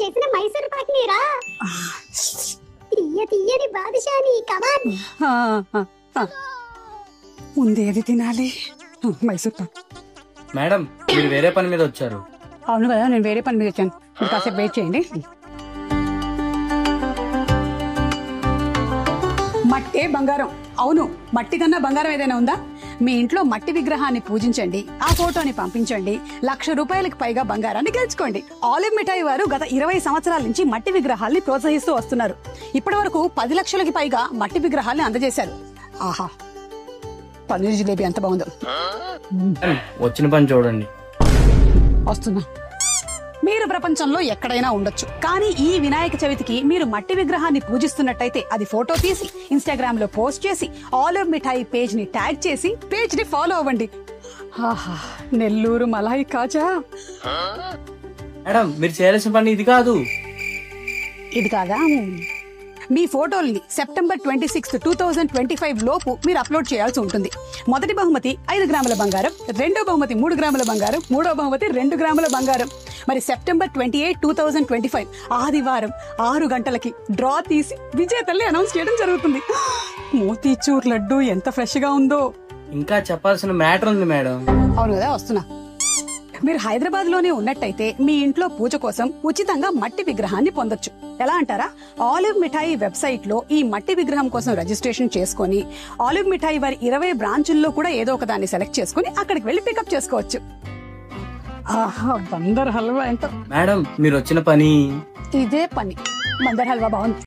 చేసిన మైసూర్ పాక్ నీరా తీయని బాదుషాని కమాన్. ముందేది తినాలి? మైసూర్ పాక్. మేడం మీరు వేరే పని మీద వచ్చారు. అవును కదా, నేను వేరే పని మీద వచ్చాను. మీరు కాసేపు వెయిట్ చేయండి. మట్టే బంగారం. అవును, మట్టి కన్నా బంగారం ఏదైనా ఉందా? మీ ఇంట్లో మట్టి విగ్రహాన్ని పూజించండి, ఆ ఫోటోని పంపించండి, ₹1,00,000 పైగా బంగారాన్ని గెలుచుకోండి. ఆలివ్ మిఠాయి వారు గత 20 సంవత్సరాల నుంచి మట్టి విగ్రహాల్ని ప్రోత్సహిస్తూ వస్తున్నారు. ఇప్పటి వరకు 10 లక్షలకి పైగా మట్టి విగ్రహాల్ని అందజేశారు. ఆహా, పన్నీర్ జిలేబీ ఎంత బాగుందో. వచ్చిన పని చూడండి. వస్తున్నా. మీరు ప్రపంచంలో ఎక్కడైనా ఉండొచ్చు, కానీ ఈ వినాయక చవితికి మీరు మట్టి విగ్రహాన్ని పూజిస్తున్నట్టయితే అది ఫోటో తీసి ఇన్స్టాగ్రామ్ లో పోస్ట్ చేసి ఆలివ్ మిఠాయి పేజ్ ని ట్యాగ్ చేసి పేజ్ ని ఫాలో అవ్వండి. ఆహా, నెల్లూరు మలాయి కాజా. మేడం మీరు చేయాల్సిన పని ఇది కాదు. ఇది కాదా? మీ ఫోటోల్ని సెప్టెంబర్ 26, 2025 లోపు మీరు అప్లోడ్ చేయాల్సి ఉంటుంది. మొదటి బహుమతి 5 గ్రాముల బంగారం, రెండో బహుమతి 3 గ్రాముల బంగారం, మూడో బహుమతి 2 గ్రాముల బంగారం. మరి సెప్టెంబర్ 28, 2025 ఆదివారం 6 గంటలకి డ్రా తీసి విజేతల్ని అనౌన్స్ చేయడం జరుగుతుంది. మోతీచూర్ లడ్డు ఎంత ఫ్రెష్ గా ఉందో. ఇంకా చెప్పాల్సిన మ్యాటర్ ఉంది మేడం. అవును కదా, వస్తున్నా. మీరు హైదరాబాద్ లోనే ఉన్నట్టయితే మీ ఇంట్లో పూజ కోసం ఉచితంగా మట్టి విగ్రహాన్ని పొందొచ్చు. ఎలా అంటారా? ఆలివ్ మిఠాయి వెబ్సైట్ లో ఈ మట్టి విగ్రహం కోసం రిజిస్ట్రేషన్ చేసుకుని ఆలివ్ మిఠాయి వారి 20 బ్రాంచుల్లో కూడా ఏదో ఒక దాన్ని సెలెక్ట్ చేసుకుని అక్కడికి వెళ్లి పికప్ చేసుకోవచ్చు. ఆహా, బందర్ హల్వా ఎంత. మేడం మీరు వచ్చిన పని ఇదే పని. బందర్ హల్వా బాగుంది.